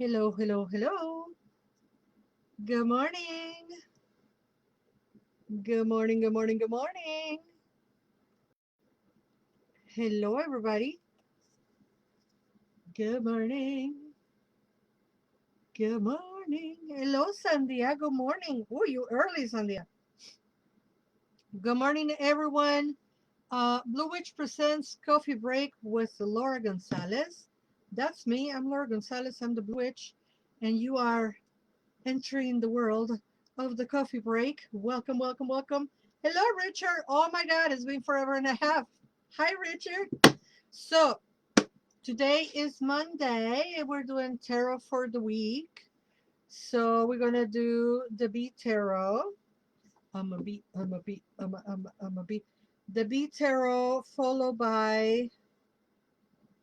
Hello, hello, hello. Good morning. Good morning, good morning, good morning. Hello, everybody. Good morning. Good morning. Hello, Sandia. Good morning. Oh, you early, Sandia. Good morning, everyone. Blue Witch presents Coffee Break with Laura González. That's me. I'm Laura González. I'm the Blue Witch, and you are entering the world of the coffee break. Welcome, welcome, welcome. Hello, Richard. Oh my God, it's been forever and a half. Hi, Richard. So, today is Monday, and we're doing tarot for the week. So, we're going to do the B tarot. I'm a B. The B tarot, followed by.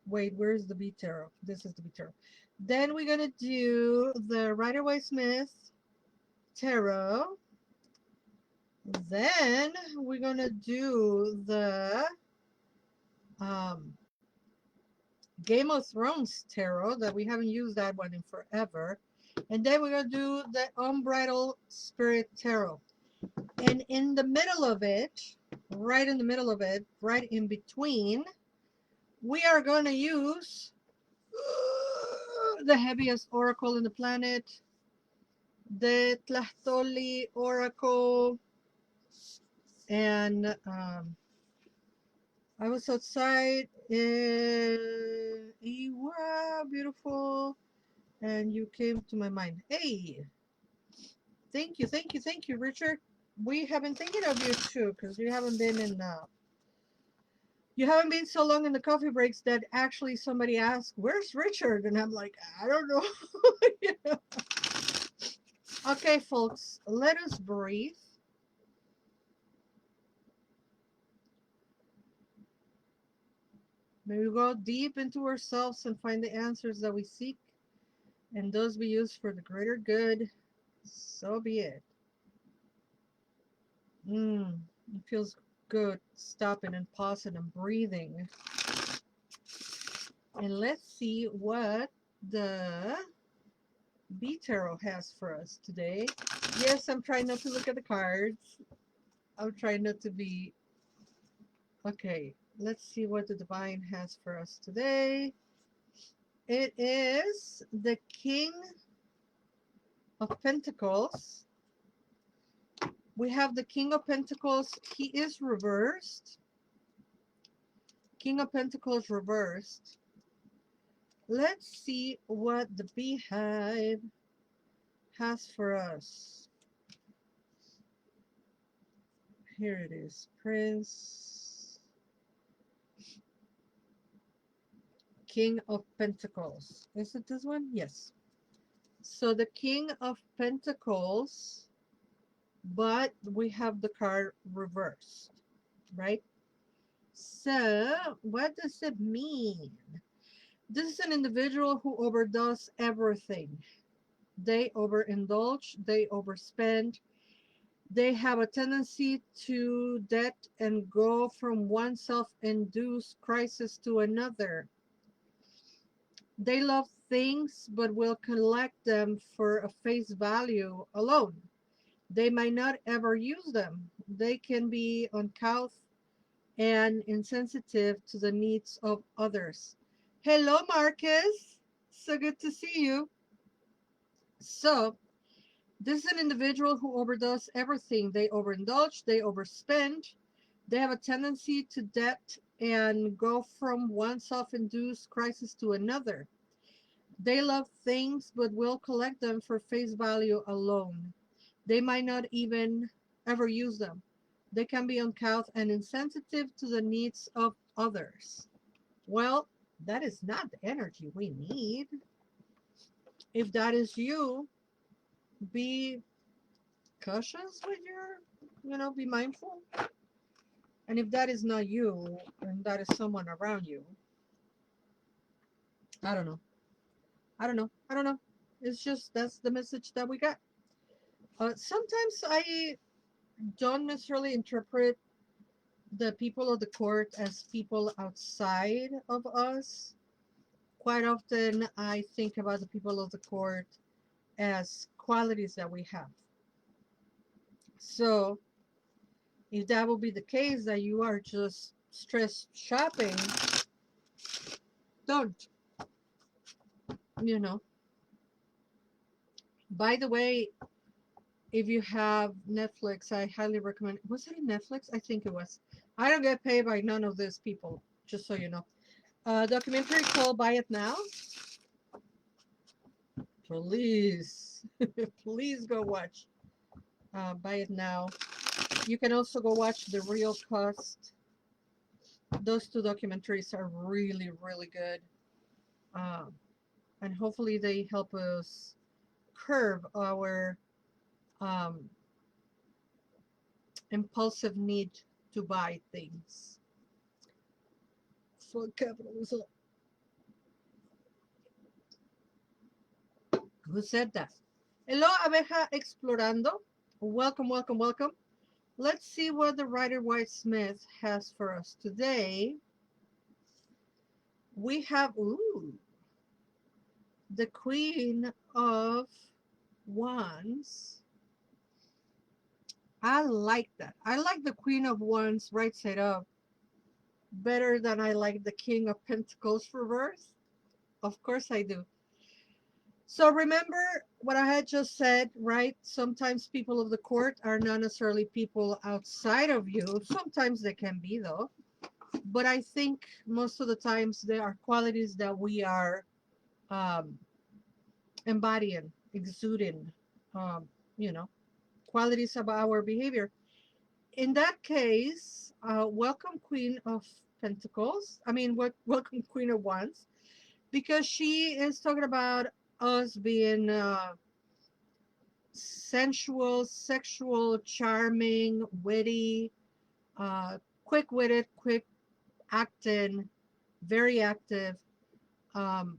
Wait, where's the B tarot? This is the B tarot. Then we're going to do the Rider Waite Smith tarot. Then we're gonna do the um, Game of Thrones tarot that we haven't used that one in forever, and then we're gonna do the Unbridled Spirit tarot. And in the middle of it, right in the middle of it, right in between, we are gonna use the heaviest oracle in the planet, the Tlachtoli Oracle, and I was outside and you were beautiful and you came to my mind. Hey, thank you, thank you, thank you, Richard. We have been thinking of you too because you haven't been so long in the coffee breaks that actually somebody asked, "Where's Richard?" And I'm like, I don't know. You know? Okay, folks, let us breathe. May we go deep into ourselves and find the answers that we seek, and those be used for the greater good. So be it. It feels good stopping and pausing and breathing. And let's see what the B Tarot has for us today. Yes, I'm trying not to look at the cards. I'm trying not to be. Okay, let's see what the Divine has for us today. It is the King of Pentacles. We have the King of Pentacles. He is reversed. King of Pentacles reversed. Let's see what the Beehive has for us. Here it is. Prince, King of Pentacles. Is it this one? Yes. So the King of Pentacles, but we have the card reversed, right? So what does it mean? This is an individual who overdoes everything. They overindulge, they overspend, they have a tendency to debt and go from one self-induced crisis to another. They love things but will collect them for a face value alone. They might not ever use them. They can be uncouth and insensitive to the needs of others. Hello, Marcus. So good to see you. So, this is an individual who overdoes everything. They overindulge, they overspend, they have a tendency to debt and go from one self induced crisis to another. They love things but will collect them for face value alone. They might not even ever use them. They can be uncouth and insensitive to the needs of others. Well, that is not the energy we need. If that is you, be cautious with be mindful. And if that is not you, and that is someone around you, I don't know. I don't know. I don't know. It's just that's the message that we got. Sometimes I don't necessarily interpret the people of the court as people outside of us. quite often I think about the people of the court as qualities that we have. So if that will be the case, that you are just stress shopping, don't, you know. By the way, if you have Netflix, I highly recommend. Was it in Netflix? I think it was. I don't get paid by none of these people, just so you know. Documentary called Buy It Now. Please, please go watch Buy It Now. You can also go watch The Real Cost. Those two documentaries are really, really good. Um, and hopefully they help us curb our um, impulsive need to buy things. Fuck capitalism. Who said that? Hello, Abeja Explorando. Welcome, welcome, welcome. Let's see what the Rider White Smith has for us today. We have, ooh, the Queen of Wands. I like that. I like the Queen of Wands right side up better than I like the King of Pentacles reverse. Of course I do. So remember what I had just said, right? Sometimes people of the court are not necessarily people outside of you. Sometimes they can be, though. But I think most of the times there are qualities that we are um, embodying, exuding, um, you know, qualities of our behavior. In that case, welcome Queen of Pentacles. I mean, welcome Queen of Wands, because she is talking about us being sensual, sexual, charming, witty, quick-witted, quick acting, very active. Um,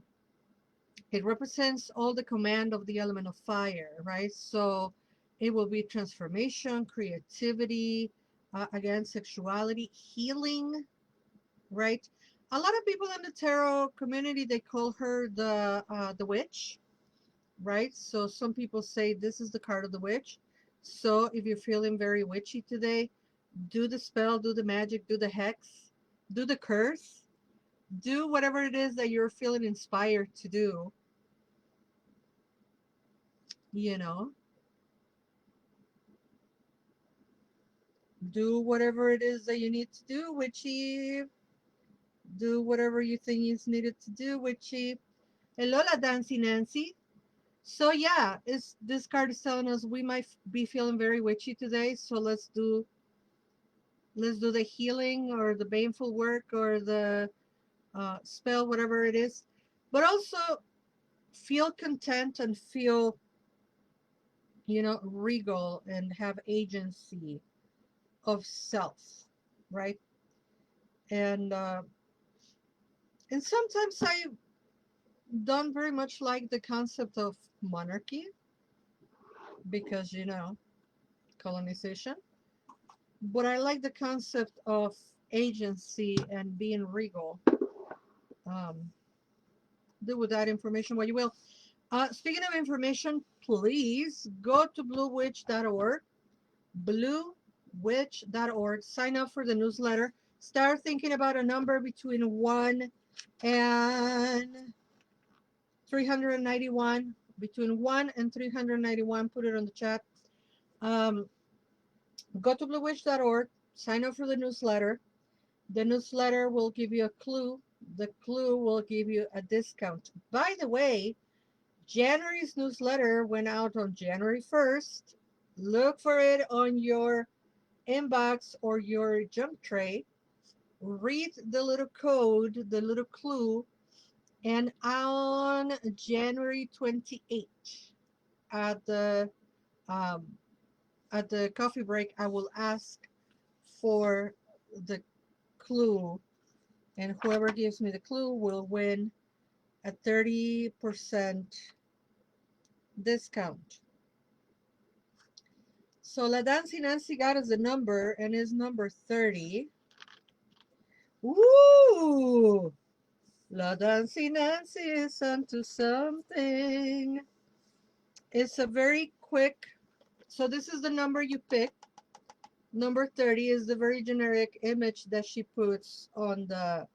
it represents all the command of the element of fire, right? So it will be transformation, creativity, again, sexuality, healing, right? A lot of people in the tarot community, they call her the witch, right? So some people say this is the card of the witch. So if you're feeling very witchy today, do the spell, do the magic, do the hex, do the curse, do whatever it is that you're feeling inspired to do, you know, do whatever it is that you need to do, witchy, do whatever you think is needed to do, witchy. Hello, La Dancy Nancy. So yeah, this card is telling us we might be feeling very witchy today. So let's do the healing or the baneful work or the spell, whatever it is. But also feel content and feel, you know, regal and have agency of self, right? And sometimes I don't very much like the concept of monarchy because, you know, colonization. But I like the concept of agency and being regal. Do with that information what you will. Speaking of information, please go to bluewitch.org, bluewitch.org. Sign up for the newsletter. Start thinking about a number between 1 and 391. Between 1 and 391. Put it on the chat. Um, Go to bluewitch.org. Sign up for the newsletter. The newsletter will give you a clue. The clue will give you a discount. By the way, January's newsletter went out on January 1st. Look for it on your inbox or your junk tray. Read the little code, the little clue, and on January 28th at the um, coffee break, I will ask for the clue, and whoever gives me the clue will win a 30% discount. So La Dancy Nancy got us the number, and is number 30. Ooh! La Dancy Nancy is onto something. It's a very quick, so this is the number you pick. Number 30 is the very generic image that she puts on the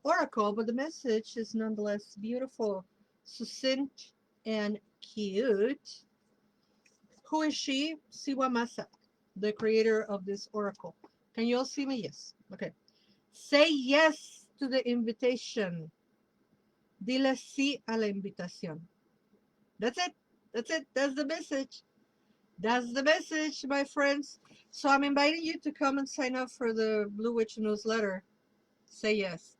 oracle, but the message is nonetheless beautiful, succinct, and cute. Who is she? Siwa Masak, the creator of this oracle. Can you all see me? Yes. Okay. Say yes to the invitation. Dile sí a la invitación. That's it. That's it. That's the message. That's the message, my friends. So I'm inviting you to come and sign up for the Blue Witch newsletter. Say yes.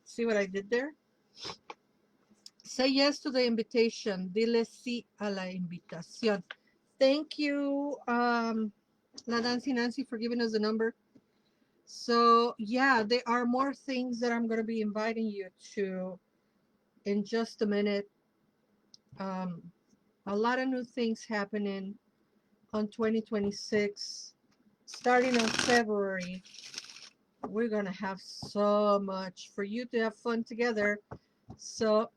See what I did there? Say yes to the invitation. Dile sí a la invitación. Thank you, La Nancy, for giving us the number. So, yeah, there are more things that I'm going to be inviting you to in just a minute. Um, a lot of new things happening on 2026. Starting on February, we're going to have so much for you to have fun together. So,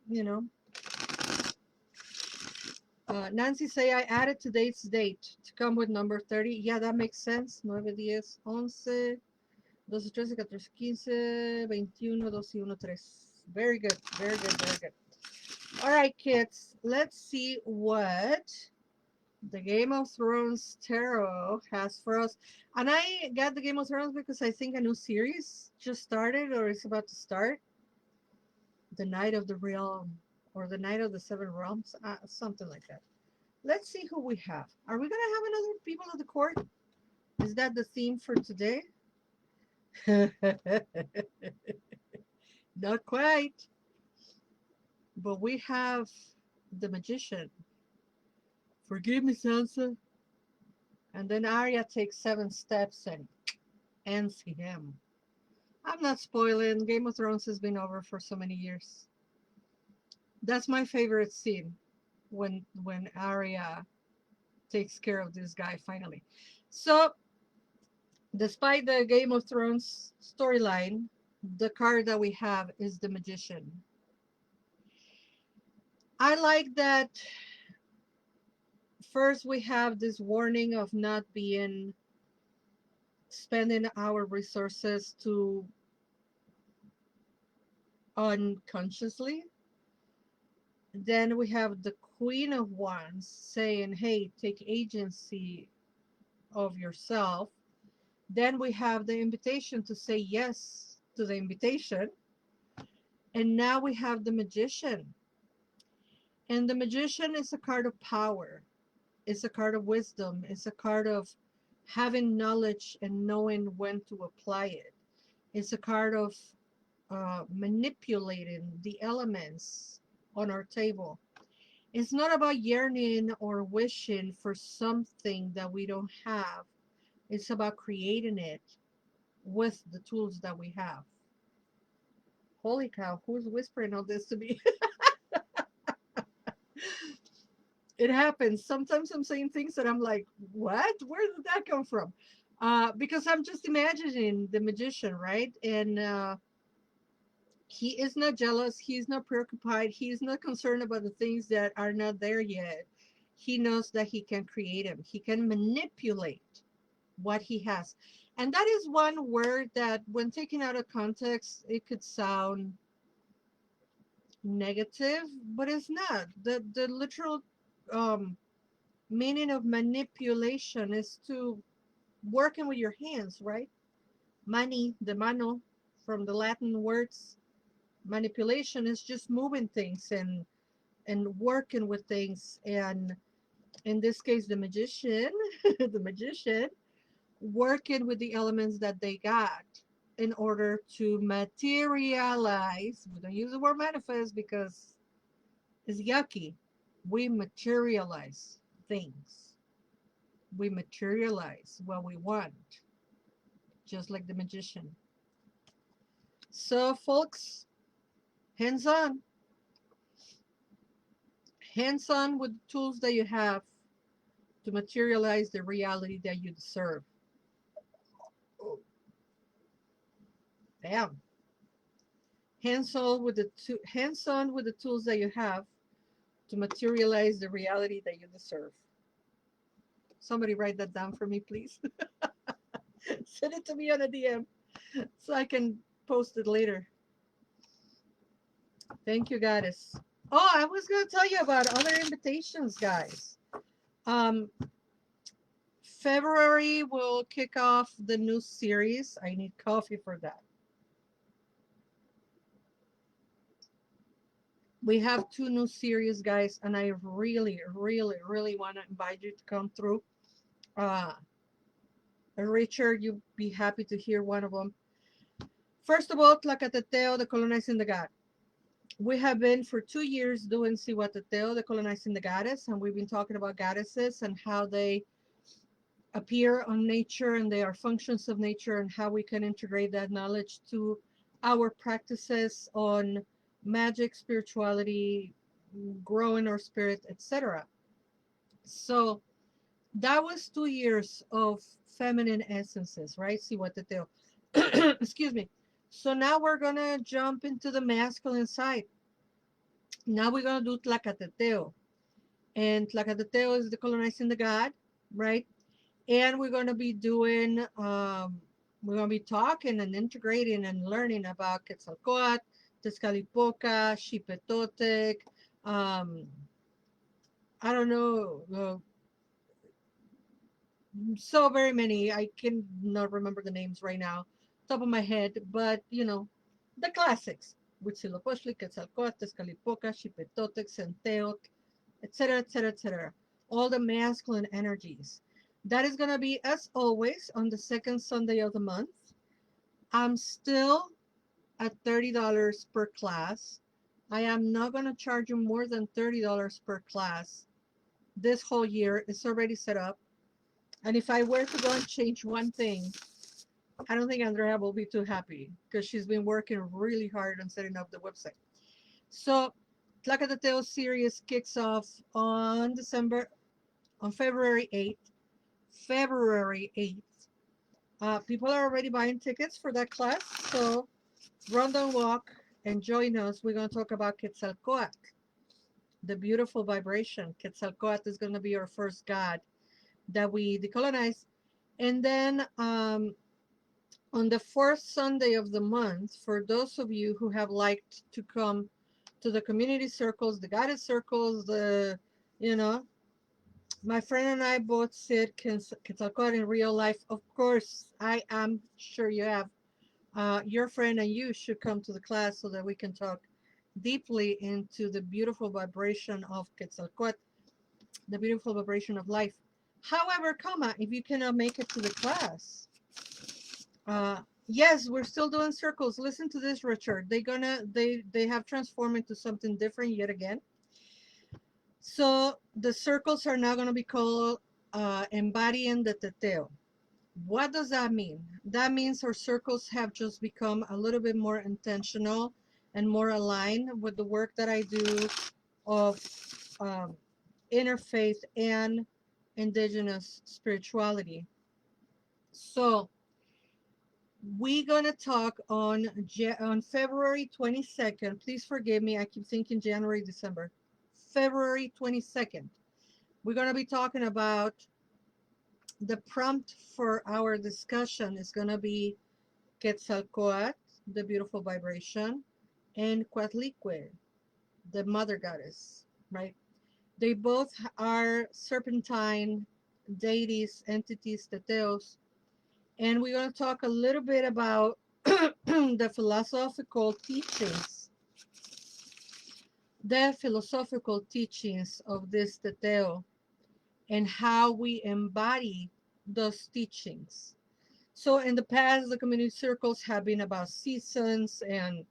Nancy say I added today's date to come with number 30. Yeah, that makes sense. 9, 10, 11, 12, 13, 14, 15, 21, 12 y 1, 3. Very good, very good, very good. All right, kids, let's see what the Game of Thrones Tarot has for us. And I got the Game of Thrones because I think a new series just started or is about to start. The Night of the Realm or the Night of the Seven Realms, something like that. Let's see who we have. Are we going to have another people of the court? Is that the theme for today? Not quite. But we have the magician. Forgive me, Sansa. And then Arya takes 7 steps and ends him. I'm not spoiling. Game of Thrones has been over for so many years. That's my favorite scene when Arya takes care of this guy finally. So, despite the Game of Thrones storyline, the card that we have is the magician. I like that first we have this warning of not being spending our resources too unconsciously. Then we have the Queen of Wands saying, hey, take agency of yourself. Then we have the invitation to say yes to the invitation. And now we have the Magician. And the Magician is a card of power. It's a card of wisdom. It's a card of having knowledge and knowing when to apply it. It's a card of manipulating the elements on our table. It's not about yearning or wishing for something that we don't have. It's about creating it with the tools that we have. Holy cow, who's whispering all this to me? It happens. Sometimes I'm saying things that I'm like, what? Where did that come from? Because I'm just imagining the magician, right? And he is not jealous. He's not preoccupied. He's not concerned about the things that are not there yet. He knows that he can create them. He can manipulate what he has. And that is one word that, when taken out of context, it could sound negative, but it's not. The literal um, meaning of manipulation is to working with your hands, right? Mani, the mano, from the Latin words. Manipulation is just moving things and working with things. And in this case, the magician, the magician, working with the elements that they got in order to materialize. We don't use the word manifest because it's yucky. We materialize things. We materialize what we want, just like the magician. So, folks, hands on. Hands on with the tools that you have to materialize the reality that you deserve. Damn. Hands-on with the tools that you have to materialize the reality that you deserve. Somebody write that down for me, please. Send it to me on a DM so I can post it later. Thank you, Goddess. Oh, I was going to tell you about other invitations, guys. Um, February will kick off the new series. I need coffee for that. We have 2 new series, guys, and I really, really, really want to invite you to come through. Uh, Richard, you'll be happy to hear one of them. First of all, Teteoh, Decolonizing the God. We have been for 2 years doing Teteoh, Decolonizing the Goddess, and we've been talking about goddesses and how they appear on nature and they are functions of nature and how we can integrate that knowledge to our practices on magic, spirituality, growing our spirit, etc. So that was 2 years of feminine essences, right? See what Teteoh. Excuse me. So now we're gonna jump into the masculine side. Now we're gonna do Teteoh. And Teteoh is decolonizing the God, right? And we're gonna be doing we're gonna be talking and integrating and learning about Quetzalcoatl, Tezcatlipoca, Xipetotec, um, I don't know, so very many. I can not remember the names right now, top of my head, but you know, the classics. Huitzilopochtli, Quetzalcoatl, Tezcatlipoca, Xipetotec, Centeotl, etc., etc., etc. All the masculine energies. That is going to be, as always, on the second Sunday of the month. I'm still at $30 per class. I am not going to charge you more than $30 per class. This whole year is already set up. And if I were to go and change one thing, I don't think Andrea will be too happy because she's been working really hard on setting up the website. So, Teteoh series kicks off on February 8th. February 8th. People are already buying tickets for that class, so run and walk and join us. We're going to talk about Quetzalcoatl, the beautiful vibration. Quetzalcoatl is going to be our first god that we decolonize. And then on the fourth Sunday of the month, for those of you who have liked to come to the community circles, the guided circles, you know, my friend and I both said Quetzalcoatl in real life. Of course, I am sure you have. Your friend and you should come to the class so that we can talk deeply into the beautiful vibration of Quetzalcoatl, the beautiful vibration of life. However, if you cannot make it to the class, yes, we're still doing circles. Listen to this, Richard. They have transformed into something different yet again. So the circles are now going to be called Embodying the Teteoh. What does that mean? That means our circles have just become a little bit more intentional and more aligned with the work that I do of interfaith and indigenous spirituality. So we're going to talk on February 22nd. Please forgive me. I keep thinking January, December. February 22nd. We're going to be talking about the prompt for our discussion is going to be Quetzalcoatl, the beautiful vibration, and Coatlicue, the mother goddess, right? They both are serpentine deities, entities, Teteohs, and we're going to talk a little bit about the philosophical teachings of this Teteoh and how we embody those teachings. So in the past, the community circles have been about seasons and,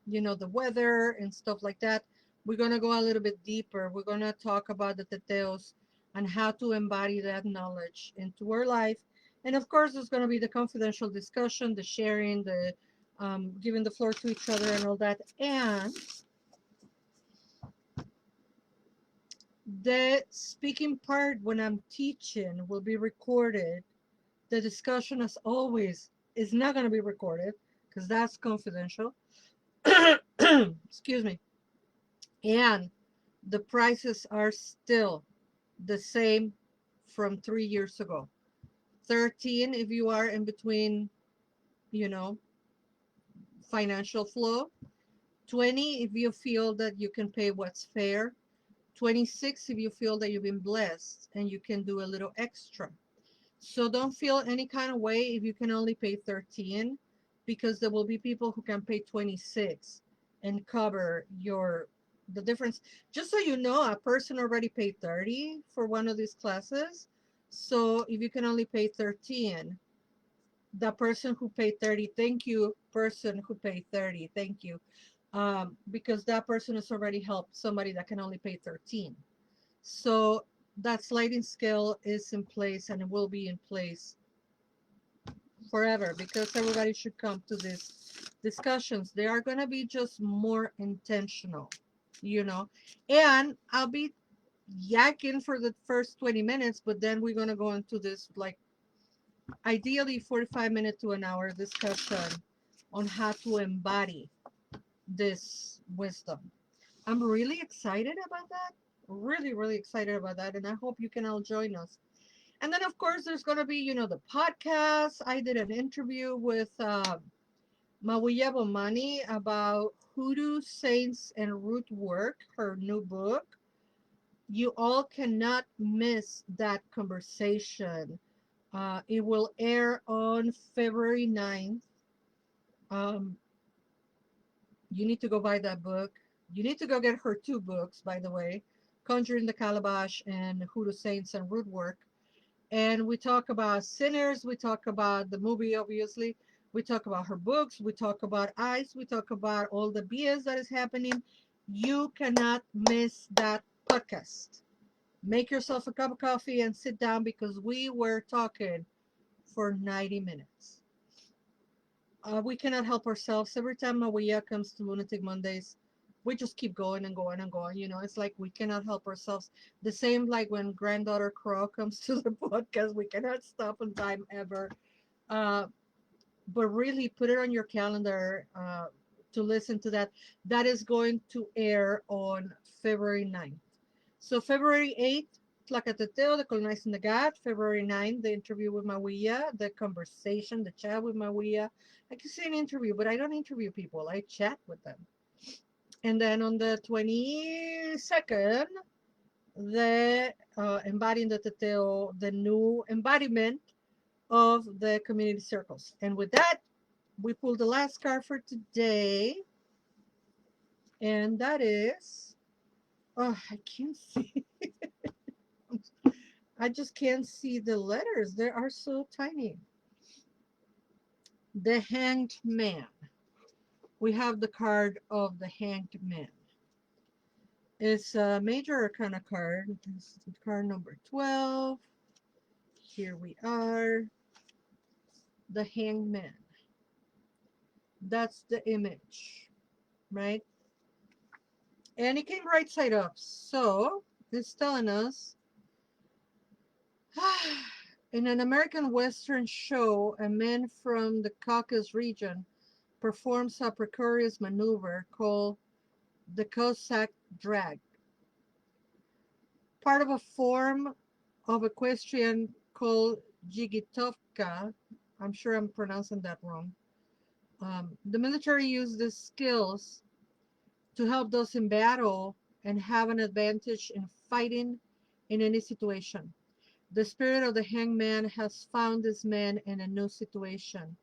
you know, the weather and stuff like that. We're going to go a little bit deeper. We're going to talk about the Teteohs and how to embody that knowledge into our life. And of course, there's going to be the confidential discussion, the sharing, the giving the floor to each other and all that. And the speaking part when I'm teaching will be recorded. The discussion, as always, is not going to be recorded because that's confidential. Excuse me. And the prices are still the same from 3 years ago. 13 if you are in between, you know, financial flow. 20 if you feel that you can pay what's fair. 26 if you feel that you've been blessed and you can do a little extra. So don't feel any kind of way if you can only pay 13, because there will be people who can pay 26 and cover your the difference. Just so you know, a person already paid 30 for one of these classes. So if you can only pay 13, the person who paid 30, thank you, person who paid 30, thank you. Because that person has already helped somebody that can only pay 13. So that sliding scale is in place, and it will be in place forever, because everybody should come to these discussions. They are going to be just more intentional, you know. And I'll be yakking for the first 20 minutes, but then we're going to go into this, like, ideally 45-minute to an hour discussion on how to embody this wisdom. I'm really excited about that. Really, really excited about that. And I hope you can all join us. And then, of course, there's going to be, the podcast. I did an interview with Mawia Bomani about Hoodoo, Saints, and Root Work, her new book. You all cannot miss that conversation. It will air on February 9th. Um, you need to go buy that book. You need to go get her two books, by the way, Conjuring the Calabash and Hoodoo, Saints, and Root Work. And we talk about Sinners. We talk about the movie, obviously. We talk about her books. We talk about ICE. We talk about all the BS that is happening. You cannot miss that podcast. Make yourself a cup of coffee and sit down, because we were talking for 90 minutes. We cannot help ourselves. Every time Mawia comes to Lunatic Mondays, we just keep going and going and going. It's like we cannot help ourselves. The same like when Granddaughter Crow comes to the podcast, we cannot stop on time ever. Uh, but really put it on your calendar to listen to that. That is going to air on February 9th. So February 8th, Teteoh, Decolonizing the God. February 9th, the interview with Mawia, the conversation, the chat with Mawia. I can say an interview, but I don't interview people. I chat with them. And then on the 22nd, the embodying the Teteoh, the new embodiment of the community circles. And with that, we pulled the last card for today. And that is, oh, I can't see. I just can't see the letters. They are so tiny. The Hanged Man. We have the card of the Hanged Man. It's a major arcana card. This is card number 12. Here we are. The Hanged Man. That's the image, right? And it came right side up. So it's telling us in an American Western show, a man from the Caucasus region performs a precarious maneuver called the Cossack drag, part of a form of equestrian called Jigitovka. I'm sure I'm pronouncing that wrong. The military used these skills to help those in battle and have an advantage in fighting in any situation. The spirit of the hangman has found this man in a new situation.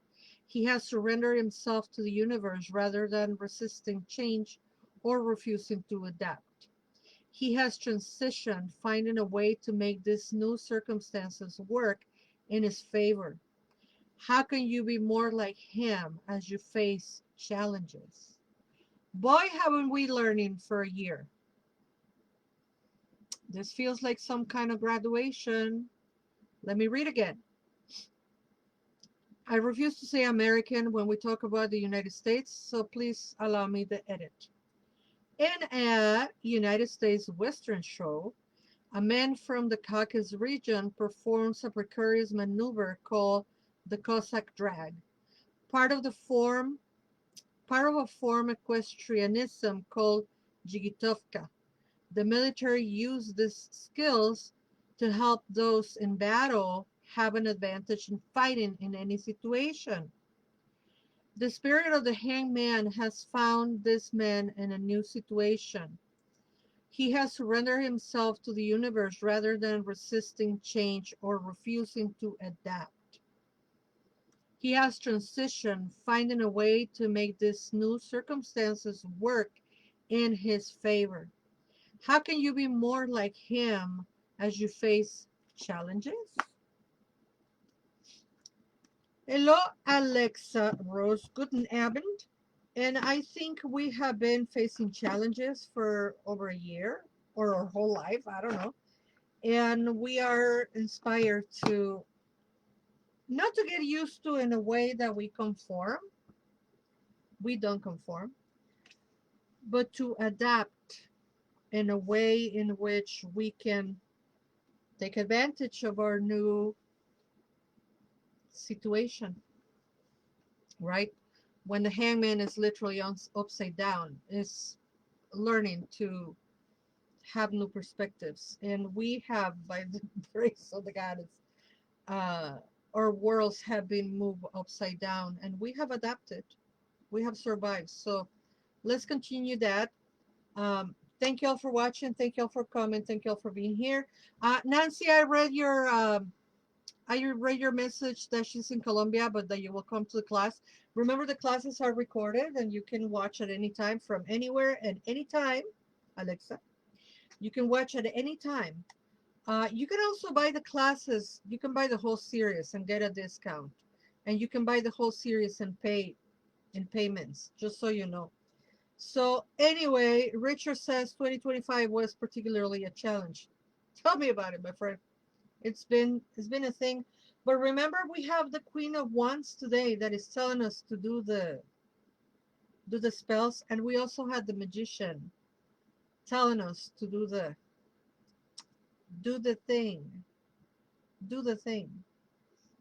He has surrendered himself to the universe rather than resisting change or refusing to adapt. He has transitioned, finding a way to make these new circumstances work in his favor. How can you be more like him as you face challenges? Boy, haven't we learning for a year. This feels like some kind of graduation. Let me read again. I refuse to say American when we talk about the United States, so please allow me the edit. In a United States Western show, a man from the Caucasus region performs a precarious maneuver called the Cossack drag, part of the form, part of a form equestrianism called jigitovka. The military used these skills to help those in battle have an advantage in fighting in any situation. The spirit of the hangman has found this man in a new situation. He has surrendered himself to the universe rather than resisting change or refusing to adapt. He has transitioned, finding a way to make these new circumstances work in his favor. How can you be more like him as you face challenges? Hello, Alexa Rose. Guten Abend. And I think we have been facing challenges for over a year or our whole life. I don't know. And we are inspired to not to get used to in a way that we conform, we don't conform, but to adapt in a way in which we can take advantage of our new situation, right? When the hangman is literally on, upside down, is learning to have new perspectives. And we have, by the grace of the goddess, uh, our worlds have been moved upside down and we have adapted. We have survived. So let's continue that. Thank you all for watching. Thank you all for coming. Thank you all for being here. Nancy, I read your message that she's in Colombia, but that you will come to the class. Remember, the classes are recorded and you can watch at any time from anywhere and anytime. Alexa, you can watch at any time. You can also buy the classes. You can buy the whole series and get a discount. And you can buy the whole series and pay in payments, just so you know. So anyway, Richard says 2025 was particularly a challenge. Tell me about it, my friend. It's been a thing. But remember, we have the Queen of Wands today that is telling us to do the spells, and we also had the Magician telling us to do the thing. Do the thing.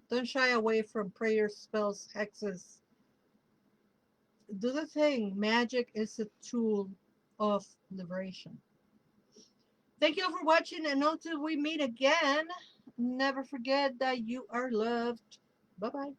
Don't shy away from prayers, spells, hexes. Do the thing. Magic is a tool of liberation. Thank you all for watching, and until we meet again, never forget that you are loved. Bye bye.